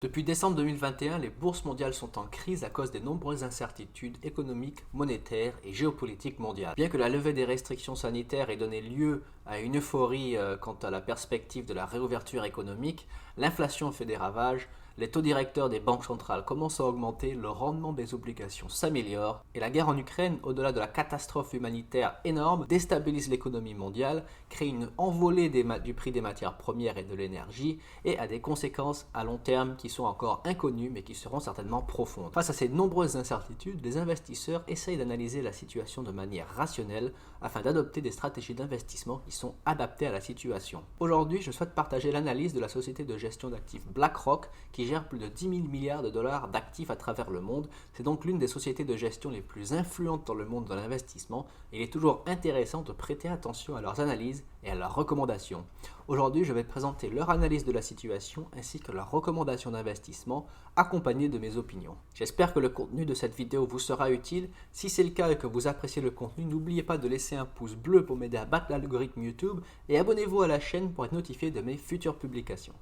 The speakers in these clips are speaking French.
Depuis décembre 2021, les bourses mondiales sont en crise à cause des nombreuses incertitudes économiques, monétaires et géopolitiques mondiales. Bien que la levée des restrictions sanitaires ait donné lieu à une euphorie quant à la perspective de la réouverture économique, l'inflation fait des ravages, les taux directeurs des banques centrales commencent à augmenter, le rendement des obligations s'améliore et la guerre en Ukraine, au-delà de la catastrophe humanitaire énorme, déstabilise l'économie mondiale, crée une envolée du prix des matières premières et de l'énergie et a des conséquences à long terme qui sont encore inconnues mais qui seront certainement profondes. Face à ces nombreuses incertitudes, les investisseurs essayent d'analyser la situation de manière rationnelle afin d'adopter des stratégies d'investissement qui sont adaptées à la situation. Aujourd'hui, je souhaite partager l'analyse de la société de gestion d'actifs BlackRock qui gère plus de 10 000 milliards de dollars d'actifs à travers le monde. C'est donc l'une des sociétés de gestion les plus influentes dans le monde de l'investissement et il est toujours intéressant de prêter attention à leurs analyses et à leurs recommandations. Aujourd'hui, je vais te présenter leur analyse de la situation ainsi que leurs recommandations d'investissement accompagnées de mes opinions. J'espère que le contenu de cette vidéo vous sera utile. Si c'est le cas et que vous appréciez le contenu, n'oubliez pas de laisser un pouce bleu pour m'aider à battre l'algorithme YouTube et abonnez-vous à la chaîne pour être notifié de mes futures publications.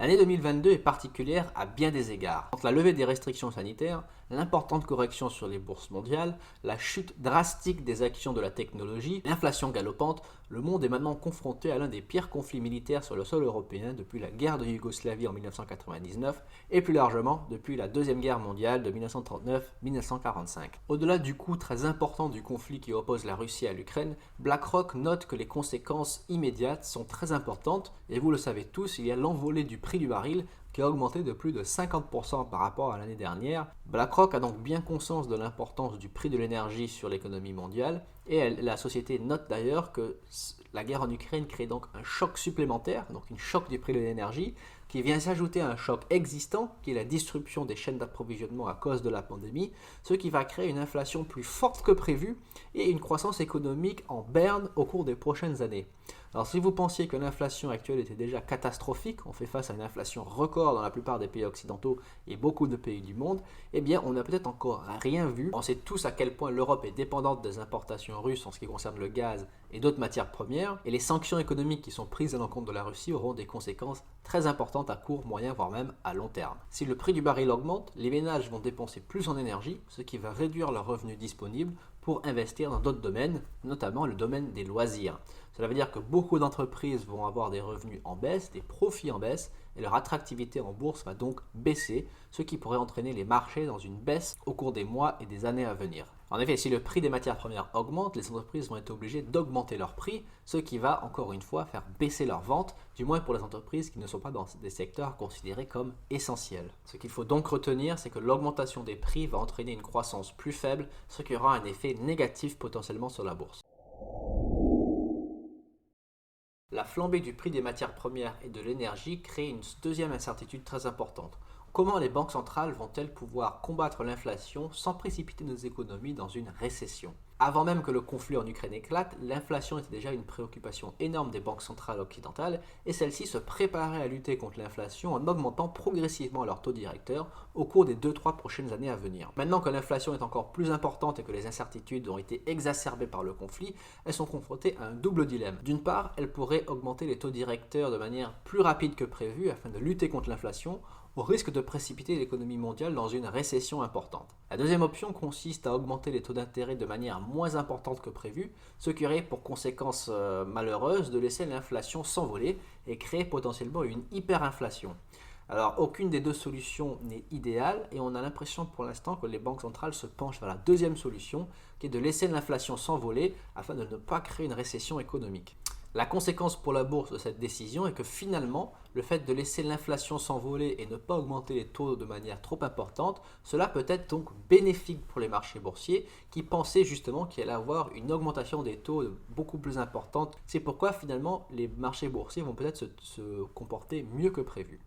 L'année 2022 est particulière à bien des égards. Entre la levée des restrictions sanitaires, l'importante correction sur les bourses mondiales, la chute drastique des actions de la technologie, l'inflation galopante, le monde est maintenant confronté à l'un des pires conflits militaires sur le sol européen depuis la guerre de Yougoslavie en 1999 et plus largement depuis la Deuxième Guerre mondiale de 1939-1945. Au-delà du coût très important du conflit qui oppose la Russie à l'Ukraine, BlackRock note que les conséquences immédiates sont très importantes et vous le savez tous, il y a l'envolée du prix du baril qui a augmenté de plus de 50% par rapport à l'année dernière. BlackRock a donc bien conscience de l'importance du prix de l'énergie sur l'économie mondiale et la société note d'ailleurs que la guerre en Ukraine crée donc un choc supplémentaire, donc une choc du prix de l'énergie qui vient s'ajouter à un choc existant qui est la disruption des chaînes d'approvisionnement à cause de la pandémie, ce qui va créer une inflation plus forte que prévu et une croissance économique en berne au cours des prochaines années. Alors si vous pensiez que l'inflation actuelle était déjà catastrophique, on fait face à une inflation record dans la plupart des pays occidentaux et beaucoup de pays du monde, eh bien on n'a peut-être encore rien vu. On sait tous à quel point l'Europe est dépendante des importations russes en ce qui concerne le gaz et d'autres matières premières, et les sanctions économiques qui sont prises à l'encontre de la Russie auront des conséquences très importantes à court, moyen, voire même à long terme. Si le prix du baril augmente, les ménages vont dépenser plus en énergie, ce qui va réduire leurs revenus disponibles pour investir dans d'autres domaines, notamment le domaine des loisirs. Cela veut dire que beaucoup d'entreprises vont avoir des revenus en baisse, des profits en baisse, et leur attractivité en bourse va donc baisser, ce qui pourrait entraîner les marchés dans une baisse au cours des mois et des années à venir. En effet, si le prix des matières premières augmente, les entreprises vont être obligées d'augmenter leurs prix, ce qui va encore une fois faire baisser leurs ventes, du moins pour les entreprises qui ne sont pas dans des secteurs considérés comme essentiels. Ce qu'il faut donc retenir, c'est que l'augmentation des prix va entraîner une croissance plus faible, ce qui aura un effet négatif potentiellement sur la bourse. La flambée du prix des matières premières et de l'énergie crée une deuxième incertitude très importante. Comment les banques centrales vont-elles pouvoir combattre l'inflation sans précipiter nos économies dans une récession ? Avant même que le conflit en Ukraine éclate, l'inflation était déjà une préoccupation énorme des banques centrales occidentales et celles-ci se préparaient à lutter contre l'inflation en augmentant progressivement leur taux directeur au cours des 2-3 prochaines années à venir. Maintenant que l'inflation est encore plus importante et que les incertitudes ont été exacerbées par le conflit, elles sont confrontées à un double dilemme. D'une part, elles pourraient augmenter les taux directeurs de manière plus rapide que prévu afin de lutter contre l'inflation, au risque de précipiter l'économie mondiale dans une récession importante. La deuxième option consiste à augmenter les taux d'intérêt de manière moins importante que prévu, ce qui aurait pour conséquence malheureuse de laisser l'inflation s'envoler et créer potentiellement une hyperinflation. Alors aucune des deux solutions n'est idéale et on a l'impression pour l'instant que les banques centrales se penchent vers la deuxième solution qui est de laisser l'inflation s'envoler afin de ne pas créer une récession économique. La conséquence pour la bourse de cette décision est que finalement, le fait de laisser l'inflation s'envoler et ne pas augmenter les taux de manière trop importante, cela peut être donc bénéfique pour les marchés boursiers qui pensaient justement qu'il allait avoir une augmentation des taux beaucoup plus importante. C'est pourquoi finalement les marchés boursiers vont peut-être se comporter mieux que prévu.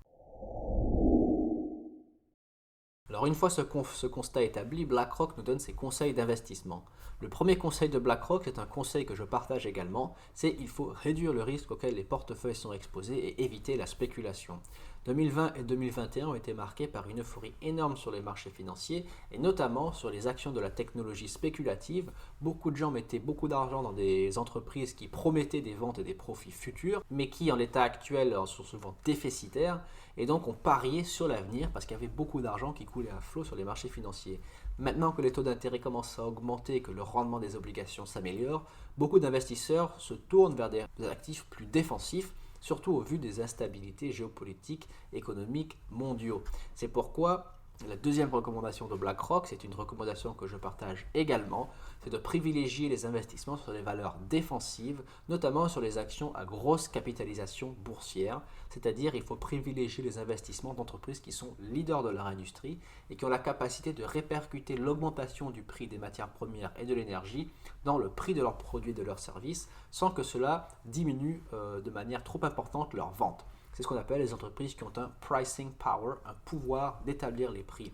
Alors une fois ce constat établi, BlackRock nous donne ses conseils d'investissement. Le premier conseil de BlackRock, c'est un conseil que je partage également, c'est qu'il faut réduire le risque auquel les portefeuilles sont exposés et éviter la spéculation. 2020 et 2021 ont été marqués par une euphorie énorme sur les marchés financiers et notamment sur les actions de la technologie spéculative. Beaucoup de gens mettaient beaucoup d'argent dans des entreprises qui promettaient des ventes et des profits futurs, mais qui en l'état actuel sont souvent déficitaires et donc ont parié sur l'avenir parce qu'il y avait beaucoup d'argent qui coulait à flot sur les marchés financiers. Maintenant que les taux d'intérêt commencent à augmenter et que le rendement des obligations s'améliore, beaucoup d'investisseurs se tournent vers des actifs plus défensifs, surtout au vu des instabilités géopolitiques, économiques mondiaux. C'est pourquoi la deuxième recommandation de BlackRock, c'est une recommandation que je partage également, c'est de privilégier les investissements sur les valeurs défensives, notamment sur les actions à grosse capitalisation boursière, c'est-à-dire il faut privilégier les investissements d'entreprises qui sont leaders de leur industrie et qui ont la capacité de répercuter l'augmentation du prix des matières premières et de l'énergie dans le prix de leurs produits et de leurs services, sans que cela diminue de manière trop importante leurs ventes. C'est ce qu'on appelle les entreprises qui ont un pricing power, un pouvoir d'établir les prix.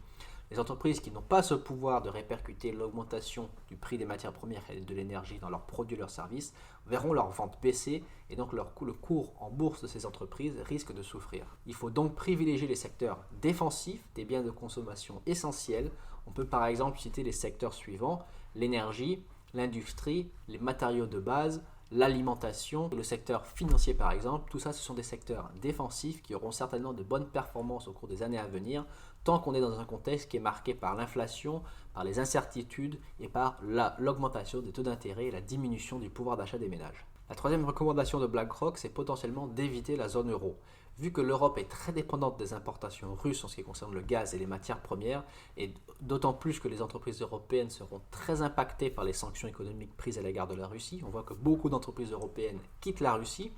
Les entreprises qui n'ont pas ce pouvoir de répercuter l'augmentation du prix des matières premières et de l'énergie dans leurs produits et leurs services verront leurs ventes baisser et donc le cours en bourse de ces entreprises risque de souffrir. Il faut donc privilégier les secteurs défensifs des biens de consommation essentiels. On peut par exemple citer les secteurs suivants: l'énergie, l'industrie, les matériaux de base, l'alimentation, le secteur financier par exemple. Tout ça, ce sont des secteurs défensifs qui auront certainement de bonnes performances au cours des années à venir, tant qu'on est dans un contexte qui est marqué par l'inflation, par les incertitudes et par l'augmentation des taux d'intérêt et la diminution du pouvoir d'achat des ménages. La troisième recommandation de BlackRock, c'est potentiellement d'éviter la zone euro. Vu que l'Europe est très dépendante des importations russes en ce qui concerne le gaz et les matières premières, et d'autant plus que les entreprises européennes seront très impactées par les sanctions économiques prises à l'égard de la Russie, on voit que beaucoup d'entreprises européennes quittent la Russie,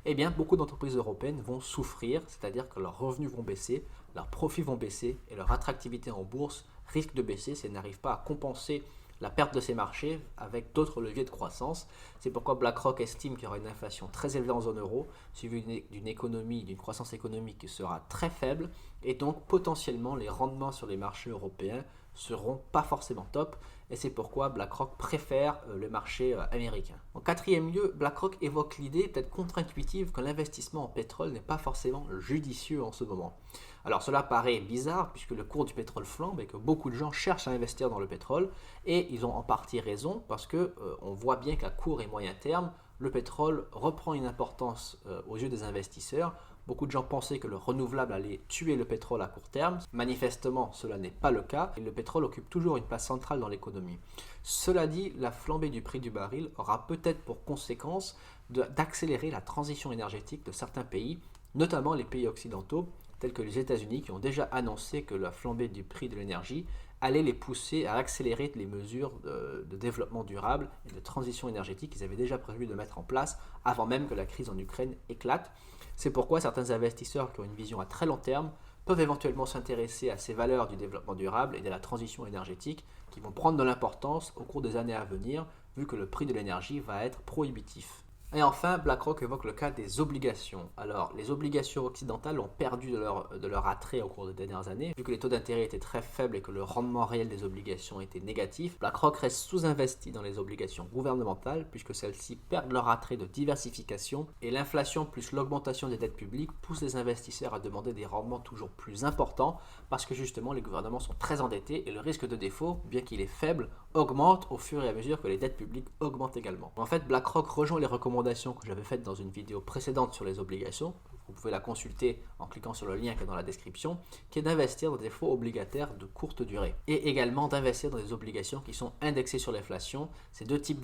eh bien beaucoup d'entreprises européennes vont souffrir, c'est-à-dire que leurs revenus vont baisser, leurs profits vont baisser et leur attractivité en bourse risque de baisser si elles n'arrivent pas à compenser la perte de ces marchés avec d'autres leviers de croissance. C'est pourquoi BlackRock estime qu'il y aura une inflation très élevée en zone euro, suivie d'une croissance économique qui sera très faible, et donc potentiellement les rendements sur les marchés européens seront pas forcément top, et c'est pourquoi BlackRock préfère le marché américain. En quatrième lieu, BlackRock évoque l'idée peut-être contre-intuitive que l'investissement en pétrole n'est pas forcément judicieux en ce moment. Alors cela paraît bizarre puisque le cours du pétrole flambe et que beaucoup de gens cherchent à investir dans le pétrole, et ils ont en partie raison parce que on voit bien qu'à court et moyen terme, le pétrole reprend une importance aux yeux des investisseurs. Beaucoup de gens pensaient que le renouvelable allait tuer le pétrole à court terme. Manifestement, cela n'est pas le cas et le pétrole occupe toujours une place centrale dans l'économie. Cela dit, la flambée du prix du baril aura peut-être pour conséquence d'accélérer la transition énergétique de certains pays, notamment les pays occidentaux, tels que les États-Unis, qui ont déjà annoncé que la flambée du prix de l'énergie allait les pousser à accélérer les mesures de développement durable et de transition énergétique qu'ils avaient déjà prévu de mettre en place avant même que la crise en Ukraine éclate. C'est pourquoi certains investisseurs qui ont une vision à très long terme peuvent éventuellement s'intéresser à ces valeurs du développement durable et de la transition énergétique qui vont prendre de l'importance au cours des années à venir, vu que le prix de l'énergie va être prohibitif. Et enfin, BlackRock évoque le cas des obligations. Alors, les obligations occidentales ont perdu de leur attrait au cours des dernières années, vu que les taux d'intérêt étaient très faibles et que le rendement réel des obligations était négatif. BlackRock reste sous-investi dans les obligations gouvernementales, puisque celles-ci perdent leur attrait de diversification, et l'inflation plus l'augmentation des dettes publiques poussent les investisseurs à demander des rendements toujours plus importants, parce que justement les gouvernements sont très endettés et le risque de défaut, bien qu'il est faible, augmente au fur et à mesure que les dettes publiques augmentent également. En fait, BlackRock rejoint les recommandations que j'avais faites dans une vidéo précédente sur les obligations. Vous pouvez la consulter en cliquant sur le lien qui est dans la description, qui est d'investir dans des fonds obligataires de courte durée et également d'investir dans des obligations qui sont indexées sur l'inflation. Ces deux types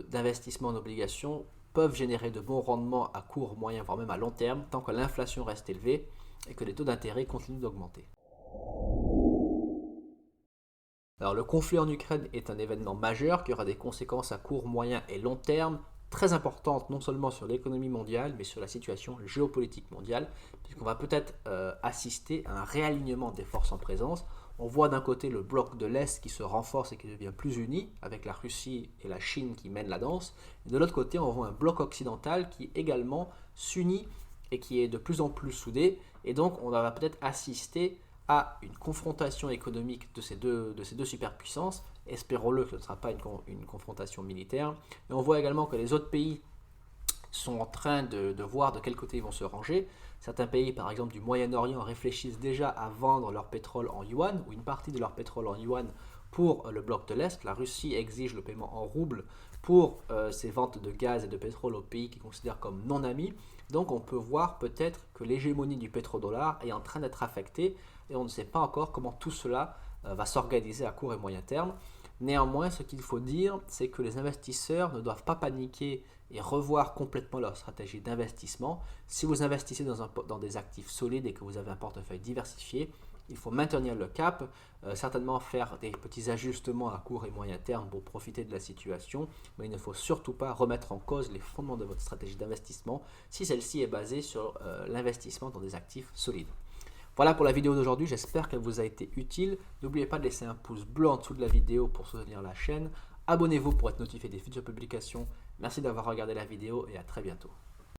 d'investissements en obligations peuvent générer de bons rendements à court, moyen, voire même à long terme, tant que l'inflation reste élevée et que les taux d'intérêt continuent d'augmenter. Alors, le conflit en Ukraine est un événement majeur qui aura des conséquences à court, moyen et long terme très importantes non seulement sur l'économie mondiale mais sur la situation géopolitique mondiale, puisqu'on va peut-être assister à un réalignement des forces en présence. On voit d'un côté le bloc de l'Est qui se renforce et qui devient plus uni, avec la Russie et la Chine qui mènent la danse. Et de l'autre côté, on voit un bloc occidental qui également s'unit et qui est de plus en plus soudé. Et donc, on va peut-être assister à une confrontation économique de ces deux superpuissances. Espérons-le que ce ne sera pas une confrontation militaire. Et on voit également que les autres pays sont en train de voir de quel côté ils vont se ranger. Certains pays, par exemple du Moyen-Orient, réfléchissent déjà à vendre leur pétrole en yuan ou une partie de leur pétrole en yuan pour le bloc de l'Est. La Russie exige le paiement en roubles pour ses ventes de gaz et de pétrole aux pays qu'ils considèrent comme non amis. Donc on peut voir peut-être que l'hégémonie du pétrodollar est en train d'être affectée et on ne sait pas encore comment tout cela va s'organiser à court et moyen terme. Néanmoins, ce qu'il faut dire, c'est que les investisseurs ne doivent pas paniquer et revoir complètement leur stratégie d'investissement. Si vous investissez dans des actifs solides et que vous avez un portefeuille diversifié, il faut maintenir le cap, certainement faire des petits ajustements à court et moyen terme pour profiter de la situation, mais il ne faut surtout pas remettre en cause les fondements de votre stratégie d'investissement si celle-ci est basée sur l'investissement dans des actifs solides. Voilà pour la vidéo d'aujourd'hui, j'espère qu'elle vous a été utile. N'oubliez pas de laisser un pouce bleu en dessous de la vidéo pour soutenir la chaîne. Abonnez-vous pour être notifié des futures publications. Merci d'avoir regardé la vidéo et à très bientôt.